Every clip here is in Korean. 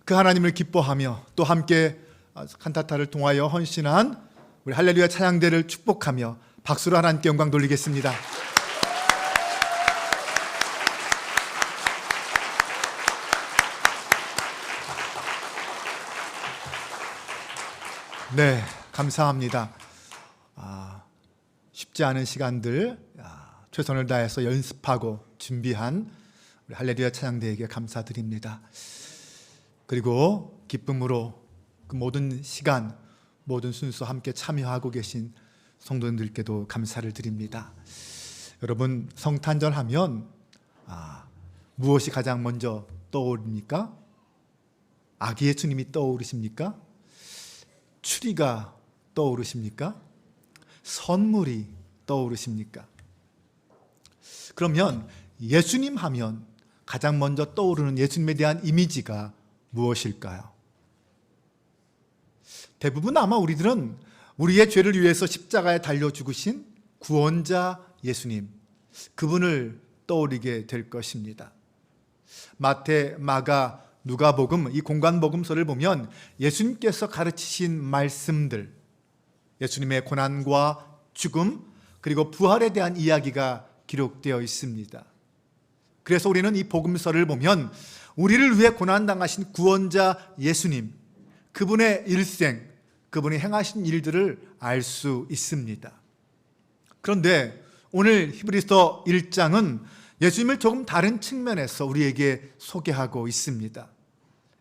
그 하나님을 기뻐하며 또 함께 칸타타를 통하여 헌신한 우리 할렐루야 찬양대를 축복하며 박수로 하나님께 영광 돌리겠습니다. 네, 감사합니다. 쉽지 않은 시간들 최선을 다해서 연습하고 준비한 우리 할렐루야 찬양대에게 감사드립니다. 그리고 기쁨으로 그 모든 시간, 모든 순서 함께 참여하고 계신 성도님들께도 감사를 드립니다. 여러분, 성탄절하면 무엇이 가장 먼저 떠오릅니까? 아기 예수님이 떠오르십니까? 추리가 떠오르십니까? 선물이 떠오르십니까? 그러면 예수님 하면 가장 먼저 떠오르는 예수님에 대한 이미지가 무엇일까요? 대부분 아마 우리들은 우리의 죄를 위해서 십자가에 달려 죽으신 구원자 예수님, 그분을 떠올리게 될 것입니다. 마태, 마가, 누가복음, 이 공관복음서를 보면 예수님께서 가르치신 말씀들, 예수님의 고난과 죽음 그리고 부활에 대한 이야기가 기록되어 있습니다. 그래서 우리는 이 복음서를 보면 우리를 위해 고난당하신 구원자 예수님, 그분의 일생, 그분이 행하신 일들을 알 수 있습니다. 그런데 오늘 히브리서 1장은 예수님을 조금 다른 측면에서 우리에게 소개하고 있습니다.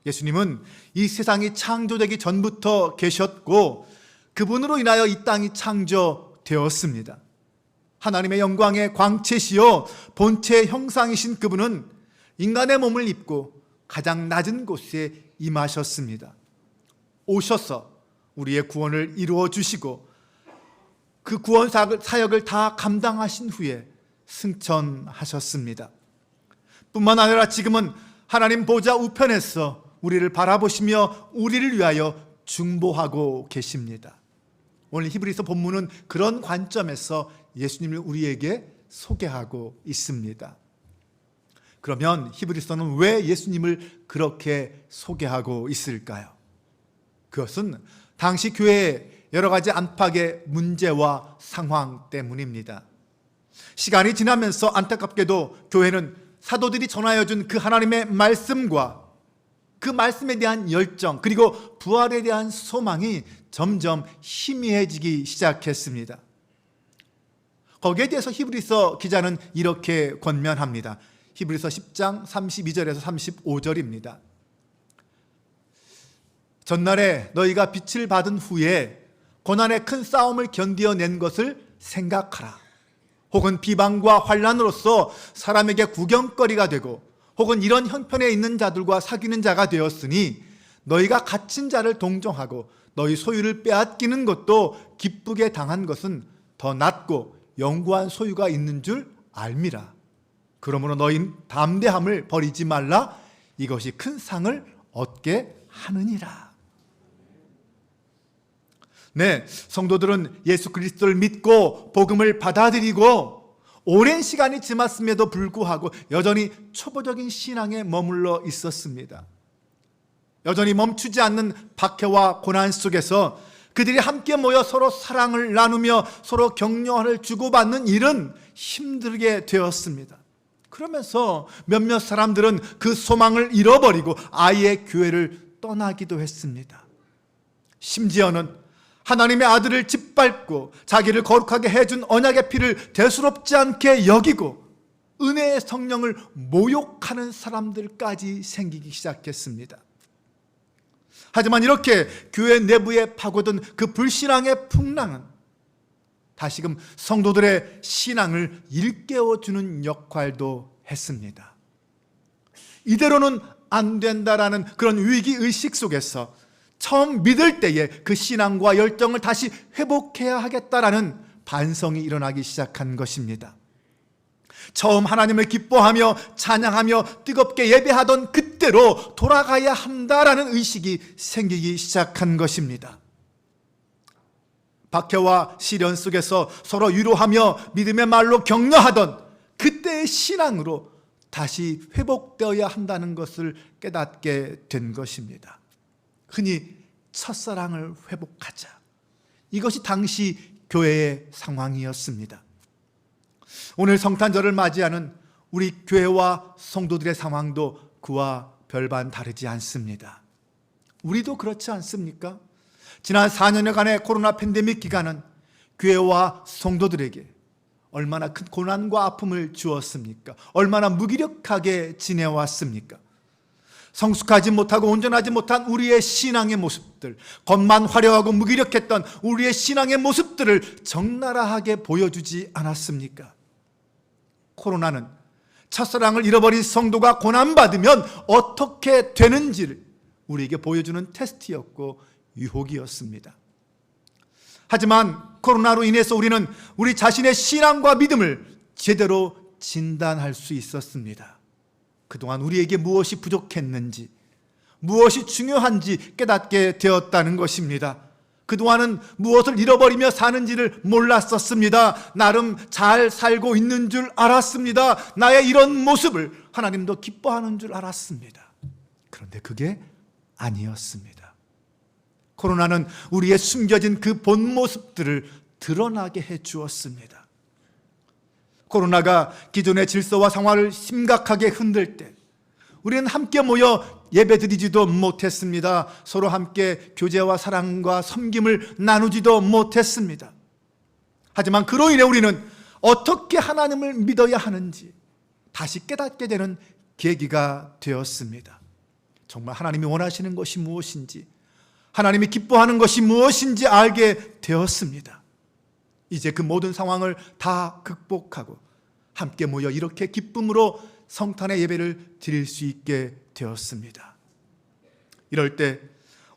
예수님은 이 세상이 창조되기 전부터 계셨고 그분으로 인하여 이 땅이 창조되었습니다. 하나님의 영광의 광채시요 본체의 형상이신 그분은 인간의 몸을 입고 가장 낮은 곳에 임하셨습니다. 오셔서 우리의 구원을 이루어 주시고 그 구원 사역을 다 감당하신 후에 승천하셨습니다. 뿐만 아니라 지금은 하나님 보좌 우편에서 우리를 바라보시며 우리를 위하여 중보하고 계십니다. 오늘 히브리서 본문은 그런 관점에서 예수님을 우리에게 소개하고 있습니다. 그러면 히브리서는 왜 예수님을 그렇게 소개하고 있을까요? 그것은 당시 교회의 여러 가지 안팎의 문제와 상황 때문입니다. 시간이 지나면서 안타깝게도 교회는 사도들이 전하여 준 그 하나님의 말씀과 그 말씀에 대한 열정 그리고 부활에 대한 소망이 점점 희미해지기 시작했습니다. 거기에 대해서 히브리서 기자는 이렇게 권면합니다. 히브리서 10장 32절에서 35절입니다. 전날에 너희가 빛을 받은 후에 고난의 큰 싸움을 견디어낸 것을 생각하라. 혹은 비방과 환난으로서 사람에게 구경거리가 되고 혹은 이런 형편에 있는 자들과 사귀는 자가 되었으니 너희가 갇힌 자를 동정하고 너희 소유를 빼앗기는 것도 기쁘게 당한 것은 더 낫고 영구한 소유가 있는 줄 알미라. 그러므로 너희 담대함을 버리지 말라. 이것이 큰 상을 얻게 하느니라. 네, 성도들은 예수 그리스도를 믿고 복음을 받아들이고 오랜 시간이 지났음에도 불구하고 여전히 초보적인 신앙에 머물러 있었습니다. 여전히 멈추지 않는 박해와 고난 속에서 그들이 함께 모여 서로 사랑을 나누며 서로 격려를 주고받는 일은 힘들게 되었습니다. 그러면서 몇몇 사람들은 그 소망을 잃어버리고 아예 교회를 떠나기도 했습니다. 심지어는 하나님의 아들을 짓밟고 자기를 거룩하게 해준 언약의 피를 대수롭지 않게 여기고 은혜의 성령을 모욕하는 사람들까지 생기기 시작했습니다. 하지만 이렇게 교회 내부에 파고든 그 불신앙의 풍랑은 다시금 성도들의 신앙을 일깨워주는 역할도 했습니다. 이대로는 안 된다라는 그런 위기의식 속에서 처음 믿을 때에 그 신앙과 열정을 다시 회복해야 하겠다라는 반성이 일어나기 시작한 것입니다. 처음 하나님을 기뻐하며 찬양하며 뜨겁게 예배하던 그때로 돌아가야 한다라는 의식이 생기기 시작한 것입니다. 박해와 시련 속에서 서로 위로하며 믿음의 말로 격려하던 그때의 신앙으로 다시 회복되어야 한다는 것을 깨닫게 된 것입니다. 흔히 첫사랑을 회복하자. 이것이 당시 교회의 상황이었습니다. 오늘 성탄절을 맞이하는 우리 교회와 성도들의 상황도 그와 별반 다르지 않습니다. 우리도 그렇지 않습니까? 지난 4년여간의 코로나 팬데믹 기간은 교회와 성도들에게 얼마나 큰 고난과 아픔을 주었습니까? 얼마나 무기력하게 지내왔습니까? 성숙하지 못하고 온전하지 못한 우리의 신앙의 모습들, 겉만 화려하고 무기력했던 우리의 신앙의 모습들을 적나라하게 보여주지 않았습니까? 코로나는 첫사랑을 잃어버린 성도가 고난받으면 어떻게 되는지를 우리에게 보여주는 테스트였고 유혹이었습니다. 하지만 코로나로 인해서 우리는 우리 자신의 신앙과 믿음을 제대로 진단할 수 있었습니다. 그동안 우리에게 무엇이 부족했는지, 무엇이 중요한지 깨닫게 되었다는 것입니다. 그동안은 무엇을 잃어버리며 사는지를 몰랐었습니다. 나름 잘 살고 있는 줄 알았습니다. 나의 이런 모습을 하나님도 기뻐하는 줄 알았습니다. 그런데 그게 아니었습니다. 코로나는 우리의 숨겨진 그 본 모습들을 드러나게 해 주었습니다. 코로나가 기존의 질서와 상황을 심각하게 흔들 때 우리는 함께 모여 예배드리지도 못했습니다. 서로 함께 교제와 사랑과 섬김을 나누지도 못했습니다. 하지만 그로 인해 우리는 어떻게 하나님을 믿어야 하는지 다시 깨닫게 되는 계기가 되었습니다. 정말 하나님이 원하시는 것이 무엇인지, 하나님이 기뻐하는 것이 무엇인지 알게 되었습니다. 이제 그 모든 상황을 다 극복하고 함께 모여 이렇게 기쁨으로 성탄의 예배를 드릴 수 있게 되었습니다. 이럴 때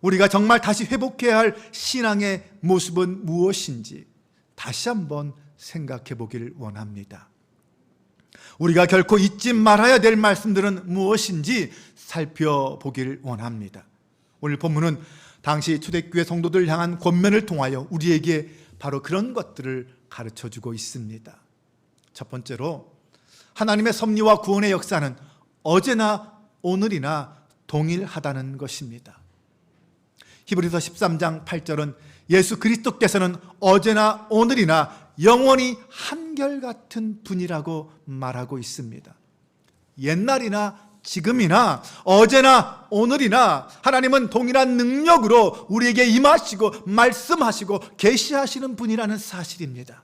우리가 정말 다시 회복해야 할 신앙의 모습은 무엇인지 다시 한번 생각해 보기를 원합니다. 우리가 결코 잊지 말아야 될 말씀들은 무엇인지 살펴보기를 원합니다. 오늘 본문은 당시 초대교회 성도들 향한 권면을 통하여 우리에게 바로 그런 것들을 가르쳐주고 있습니다. 첫 번째로 하나님의 섭리와 구원의 역사는 어제나 오늘이나 동일하다는 것입니다. 히브리서 13장 8절은 예수 그리스도께서는 어제나 오늘이나 영원히 한결같은 분이라고 말하고 있습니다. 옛날이나 지금이나 어제나 오늘이나 하나님은 동일한 능력으로 우리에게 임하시고 말씀하시고 계시하시는 분이라는 사실입니다.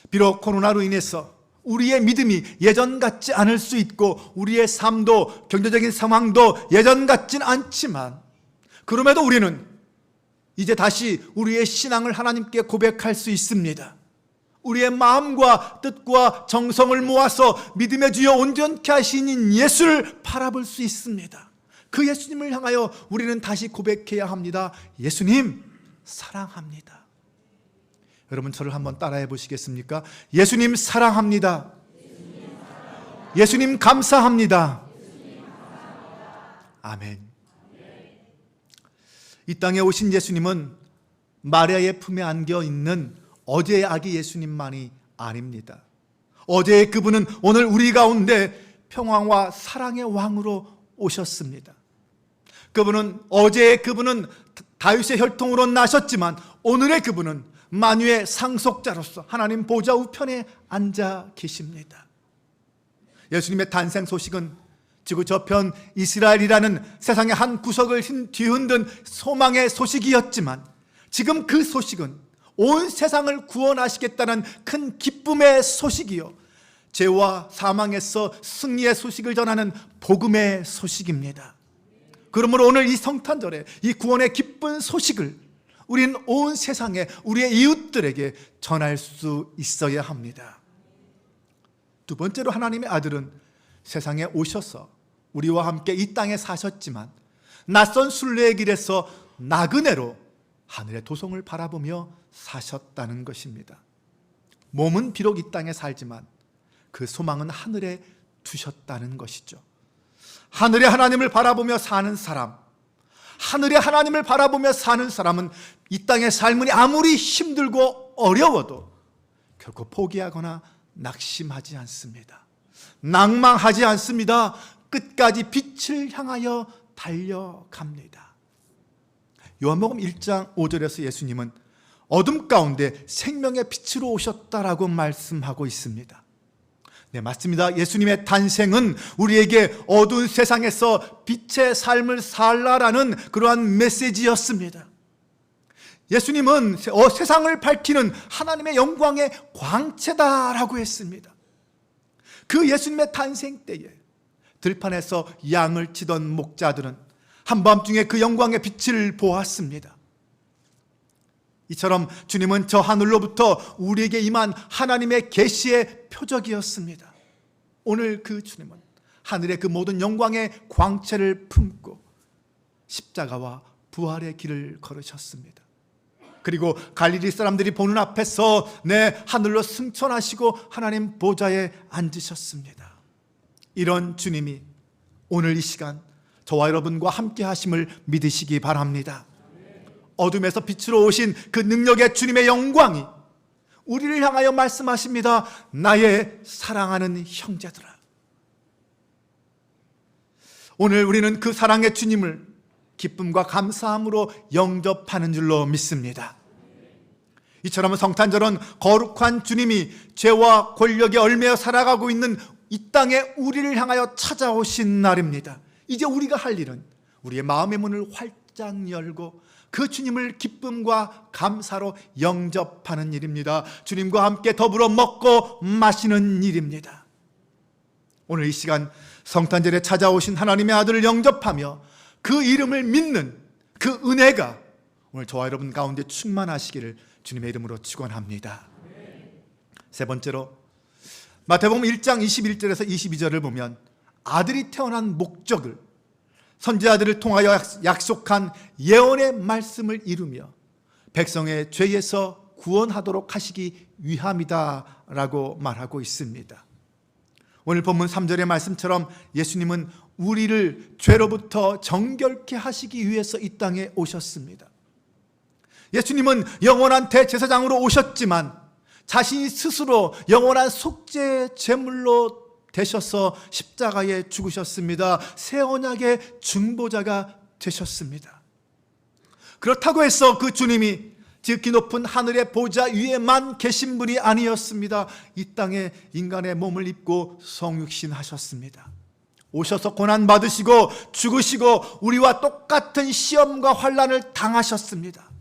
비록 코로나로 인해서 우리의 믿음이 예전 같지 않을 수 있고 우리의 삶도 경제적인 상황도 예전 같진 않지만 그럼에도 우리는 이제 다시 우리의 신앙을 하나님께 고백할 수 있습니다. 우리의 마음과 뜻과 정성을 모아서 믿음의 주여 온전케 하시는 예수를 바라볼 수 있습니다. 그 예수님을 향하여 우리는 다시 고백해야 합니다. 예수님 사랑합니다. 여러분 저를 한번 따라해 보시겠습니까? 예수님 사랑합니다. 예수님 감사합니다. 아멘. 이 땅에 오신 예수님은 마리아의 품에 안겨 있는 어제의 아기 예수님만이 아닙니다. 어제의 그분은 오늘 우리 가운데 평화와 사랑의 왕으로 오셨습니다. 어제의 그분은 다윗의 혈통으로 나셨지만 오늘의 그분은 만유의 상속자로서 하나님 보좌 우편에 앉아 계십니다. 예수님의 탄생 소식은 지구 저편 이스라엘이라는 세상의 한 구석을 뒤흔든 소망의 소식이었지만 지금 그 소식은 온 세상을 구원하시겠다는 큰 기쁨의 소식이요, 죄와 사망에서 승리의 소식을 전하는 복음의 소식입니다. 그러므로 오늘 이 성탄절에 이 구원의 기쁜 소식을 우리는 온 세상에 우리의 이웃들에게 전할 수 있어야 합니다. 두 번째로 하나님의 아들은 세상에 오셔서 우리와 함께 이 땅에 사셨지만 낯선 순례의 길에서 나그네로 하늘의 도성을 바라보며 사셨다는 것입니다. 몸은 비록 이 땅에 살지만 그 소망은 하늘에 두셨다는 것이죠. 하늘의 하나님을 바라보며 사는 사람, 하늘의 하나님을 바라보며 사는 사람은 이 땅의 삶이 아무리 힘들고 어려워도 결코 포기하거나 낙심하지 않습니다. 낭망하지 않습니다. 끝까지 빛을 향하여 달려갑니다. 요한복음 1장 5절에서 예수님은 어둠 가운데 생명의 빛으로 오셨다라고 말씀하고 있습니다. 네, 맞습니다. 예수님의 탄생은 우리에게 어두운 세상에서 빛의 삶을 살라라는 그러한 메시지였습니다. 예수님은 세상을 밝히는 하나님의 영광의 광채다라고 했습니다. 그 예수님의 탄생 때에 들판에서 양을 치던 목자들은 한밤중에 그 영광의 빛을 보았습니다. 이처럼 주님은 저 하늘로부터 우리에게 임한 하나님의 계시의 표적이었습니다. 오늘 그 주님은 하늘의 그 모든 영광의 광채를 품고 십자가와 부활의 길을 걸으셨습니다. 그리고 갈릴리 사람들이 보는 앞에서 하늘로 승천하시고 하나님 보좌에 앉으셨습니다. 이런 주님이 오늘 이 시간 저와 여러분과 함께 하심을 믿으시기 바랍니다. 어둠에서 빛으로 오신 그 능력의 주님의 영광이 우리를 향하여 말씀하십니다. 나의 사랑하는 형제들아. 오늘 우리는 그 사랑의 주님을 기쁨과 감사함으로 영접하는 줄로 믿습니다. 이처럼 성탄절은 거룩한 주님이 죄와 권력에 얽매여 살아가고 있는 이 땅에 우리를 향하여 찾아오신 날입니다. 이제 우리가 할 일은 우리의 마음의 문을 활짝 열고 그 주님을 기쁨과 감사로 영접하는 일입니다. 주님과 함께 더불어 먹고 마시는 일입니다. 오늘 이 시간 성탄절에 찾아오신 하나님의 아들을 영접하며 그 이름을 믿는 그 은혜가 오늘 저와 여러분 가운데 충만하시기를 주님의 이름으로 축원합니다. 세 번째로 마태복음 1장 21절에서 22절을 보면 아들이 태어난 목적을 선지자들을 통하여 약속한 예언의 말씀을 이루며 백성의 죄에서 구원하도록 하시기 위함이다라고 말하고 있습니다. 오늘 본문 3절의 말씀처럼 예수님은 우리를 죄로부터 정결케 하시기 위해서 이 땅에 오셨습니다. 예수님은 영원한 대제사장으로 오셨지만 자신이 스스로 영원한 속죄 제물로 되셔서 십자가에 죽으셨습니다. 새 언약의 중보자가 되셨습니다. 그렇다고 해서 그 주님이 지극히 높은 하늘의 보좌 위에만 계신 분이 아니었습니다. 이 땅에 인간의 몸을 입고 성육신하셨습니다. 오셔서 고난 받으시고 죽으시고 우리와 똑같은 시험과 환난을 당하셨습니다.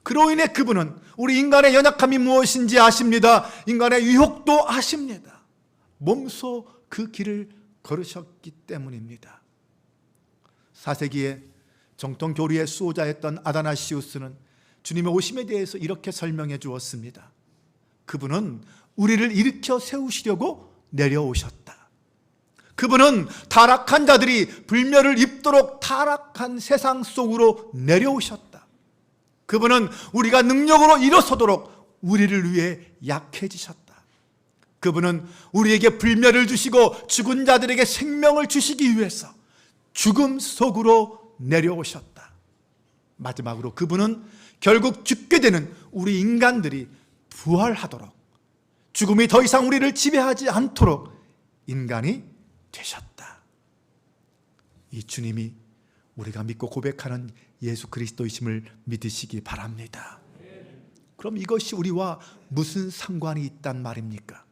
그로 인해 그분은 우리 인간의 연약함이 무엇인지 아십니다. 인간의 유혹도 아십니다. 몸소 그 길을 걸으셨기 때문입니다. 4세기에 정통 교리의 수호자였던 아다나시우스는 주님의 오심에 대해서 이렇게 설명해 주었습니다. 그분은 우리를 일으켜 세우시려고 내려오셨다. 그분은 타락한 자들이 불멸을 입도록 타락한 세상 속으로 내려오셨다. 그분은 우리가 능력으로 일어서도록 우리를 위해 약해지셨다. 그분은 우리에게 불멸을 주시고 죽은 자들에게 생명을 주시기 위해서 죽음 속으로 내려오셨다. 마지막으로 그분은 결국 죽게 되는 우리 인간들이 부활하도록, 죽음이 더 이상 우리를 지배하지 않도록 인간이 되셨다. 이 주님이 우리가 믿고 고백하는 예수 그리스도이심을 믿으시기 바랍니다. 그럼 이것이 우리와 무슨 상관이 있단 말입니까?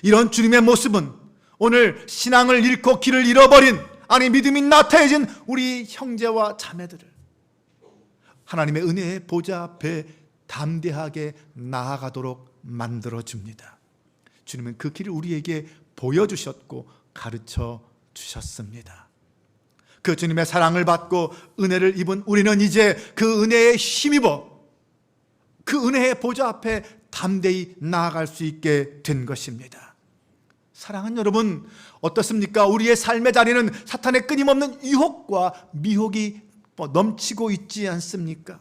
이런 주님의 모습은 오늘 신앙을 잃고 길을 잃어버린, 아니 믿음이 나태해진 우리 형제와 자매들을 하나님의 은혜의 보좌 앞에 담대하게 나아가도록 만들어줍니다. 주님은 그 길을 우리에게 보여주셨고 가르쳐 주셨습니다. 그 주님의 사랑을 받고 은혜를 입은 우리는 이제 그 은혜에 힘입어 그 은혜의 보좌 앞에 담대히 나아갈 수 있게 된 것입니다. 사랑하는 여러분, 어떻습니까? 우리의 삶의 자리는 사탄의 끊임없는 유혹과 미혹이 넘치고 있지 않습니까?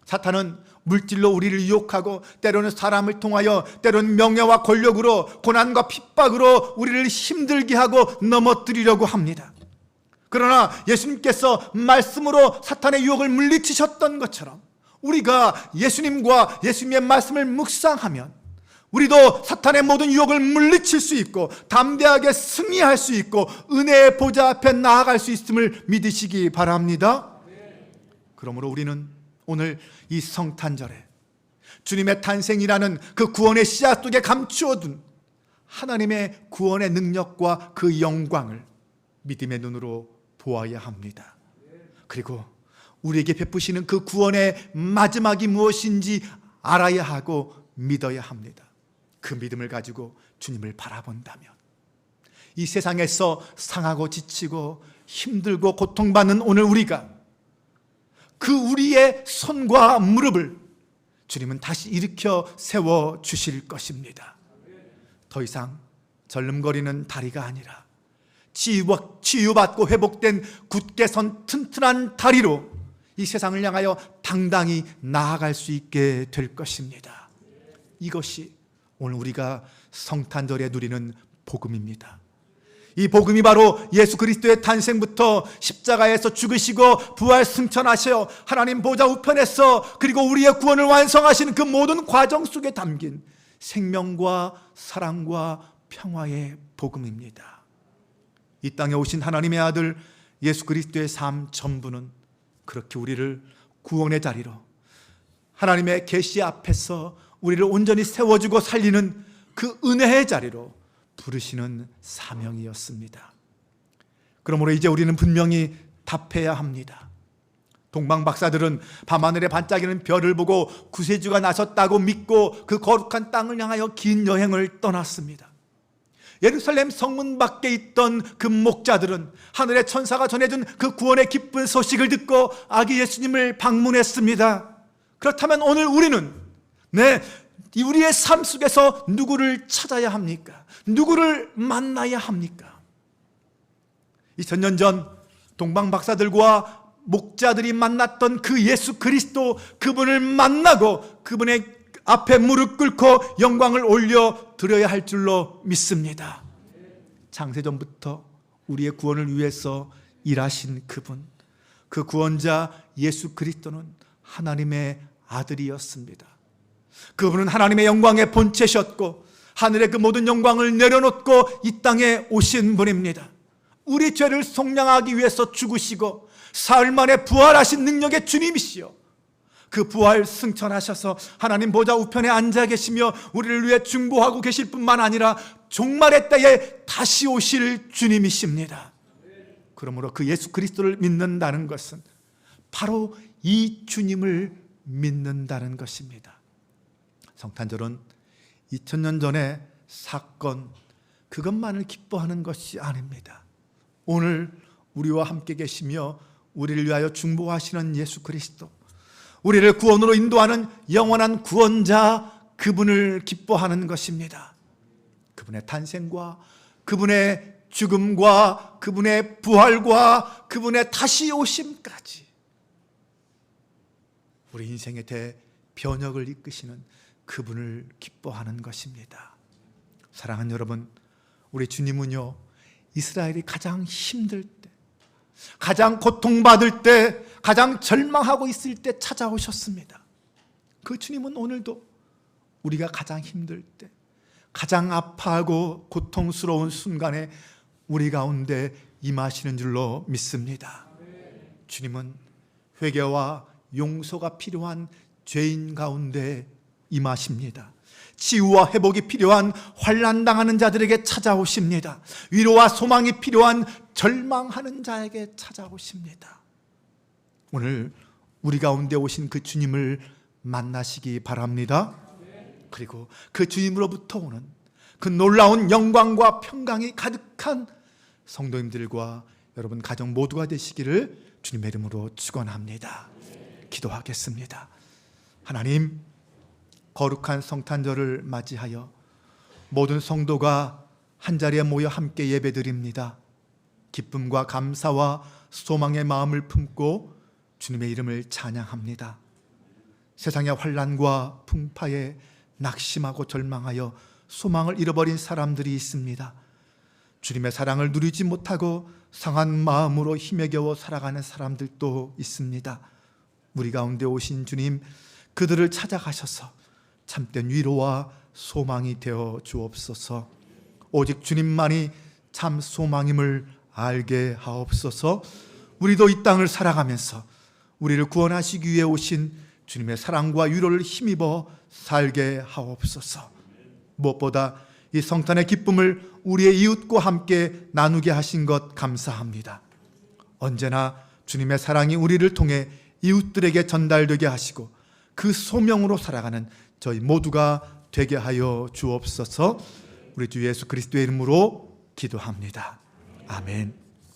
사탄은 물질로 우리를 유혹하고 때로는 사람을 통하여, 때로는 명예와 권력으로, 고난과 핍박으로 우리를 힘들게 하고 넘어뜨리려고 합니다. 그러나 예수님께서 말씀으로 사탄의 유혹을 물리치셨던 것처럼 우리가 예수님과 예수님의 말씀을 묵상하면 우리도 사탄의 모든 유혹을 물리칠 수 있고 담대하게 승리할 수 있고 은혜의 보좌 앞에 나아갈 수 있음을 믿으시기 바랍니다. 그러므로 우리는 오늘 이 성탄절에 주님의 탄생이라는 그 구원의 씨앗 속에 감추어둔 하나님의 구원의 능력과 그 영광을 믿음의 눈으로 보아야 합니다. 그리고 우리에게 베푸시는 그 구원의 마지막이 무엇인지 알아야 하고 믿어야 합니다. 그 믿음을 가지고 주님을 바라본다면 이 세상에서 상하고 지치고 힘들고 고통받는 오늘 우리가 그 우리의 손과 무릎을 주님은 다시 일으켜 세워 주실 것입니다. 더 이상 절름거리는 다리가 아니라 치유받고 회복된 굳게 선 튼튼한 다리로 이 세상을 향하여 당당히 나아갈 수 있게 될 것입니다. 이것이 오늘 우리가 성탄절에 누리는 복음입니다. 이 복음이 바로 예수 그리스도의 탄생부터 십자가에서 죽으시고 부활 승천하셔 하나님 보좌 우편에서 그리고 우리의 구원을 완성하시는 그 모든 과정 속에 담긴 생명과 사랑과 평화의 복음입니다. 이 땅에 오신 하나님의 아들 예수 그리스도의 삶 전부는 그렇게 우리를 구원의 자리로 하나님의 계시 앞에서 우리를 온전히 세워주고 살리는 그 은혜의 자리로 부르시는 사명이었습니다. 그러므로 이제 우리는 분명히 답해야 합니다. 동방 박사들은 밤하늘에 반짝이는 별을 보고 구세주가 나섰다고 믿고 그 거룩한 땅을 향하여 긴 여행을 떠났습니다. 예루살렘 성문 밖에 있던 그 목자들은 하늘의 천사가 전해준 그 구원의 기쁜 소식을 듣고 아기 예수님을 방문했습니다. 그렇다면 오늘 우리는 우리의 삶 속에서 누구를 찾아야 합니까? 누구를 만나야 합니까? 2000년 전 동방 박사들과 목자들이 만났던 그 예수 그리스도, 그분을 만나고 그분의 앞에 무릎 꿇고 영광을 올려 드려야 할 줄로 믿습니다. 창세전부터 우리의 구원을 위해서 일하신 그분, 그 구원자 예수 그리스도는 하나님의 아들이었습니다. 그분은 하나님의 영광의 본체셨고 하늘의 그 모든 영광을 내려놓고 이 땅에 오신 분입니다. 우리 죄를 속량하기 위해서 죽으시고 사흘 만에 부활하신 능력의 주님이시여, 그 부활 승천하셔서 하나님 보좌 우편에 앉아 계시며 우리를 위해 중보하고 계실 뿐만 아니라 종말의 때에 다시 오실 주님이십니다. 그러므로 그 예수 그리스도를 믿는다는 것은 바로 이 주님을 믿는다는 것입니다. 성탄절은 2000년 전의 사건 그것만을 기뻐하는 것이 아닙니다. 오늘 우리와 함께 계시며 우리를 위하여 중보하시는 예수 그리스도, 우리를 구원으로 인도하는 영원한 구원자, 그분을 기뻐하는 것입니다. 그분의 탄생과 그분의 죽음과 그분의 부활과 그분의 다시 오심까지 우리 인생의 대변혁을 이끄시는 그분을 기뻐하는 것입니다. 사랑하는 여러분, 우리 주님은요, 이스라엘이 가장 힘들 때, 가장 고통받을 때, 가장 절망하고 있을 때 찾아오셨습니다. 그 주님은 오늘도 우리가 가장 힘들 때, 가장 아파하고 고통스러운 순간에 우리 가운데 임하시는 줄로 믿습니다. 주님은 회개와 용서가 필요한 죄인 가운데 임하십니다. 치유와 회복이 필요한 환난당하는 자들에게 찾아오십니다. 위로와 소망이 필요한 절망하는 자에게 찾아오십니다. 오늘 우리 가운데 오신 그 주님을 만나시기 바랍니다. 그리고 그 주님으로부터 오는 그 놀라운 영광과 평강이 가득한 성도님들과 여러분 가정 모두가 되시기를 주님의 이름으로 축원합니다. 기도하겠습니다. 하나님, 거룩한 성탄절을 맞이하여 모든 성도가 한자리에 모여 함께 예배드립니다. 기쁨과 감사와 소망의 마음을 품고 주님의 이름을 찬양합니다. 세상의 환난과 풍파에 낙심하고 절망하여 소망을 잃어버린 사람들이 있습니다. 주님의 사랑을 누리지 못하고 상한 마음으로 힘에 겨워 살아가는 사람들도 있습니다. 우리 가운데 오신 주님, 그들을 찾아가셔서 참된 위로와 소망이 되어 주옵소서. 오직 주님만이 참 소망임을 알게 하옵소서. 우리도 이 땅을 살아가면서 우리를 구원하시기 위해 오신 주님의 사랑과 위로를 힘입어 살게 하옵소서. 무엇보다 이 성탄의 기쁨을 우리의 이웃과 함께 나누게 하신 것 감사합니다. 언제나 주님의 사랑이 우리를 통해 이웃들에게 전달되게 하시고 그 소명으로 살아가는 저희 모두가 되게 하여 주옵소서. 우리 주 예수 그리스도의 이름으로 기도합니다. 아멘.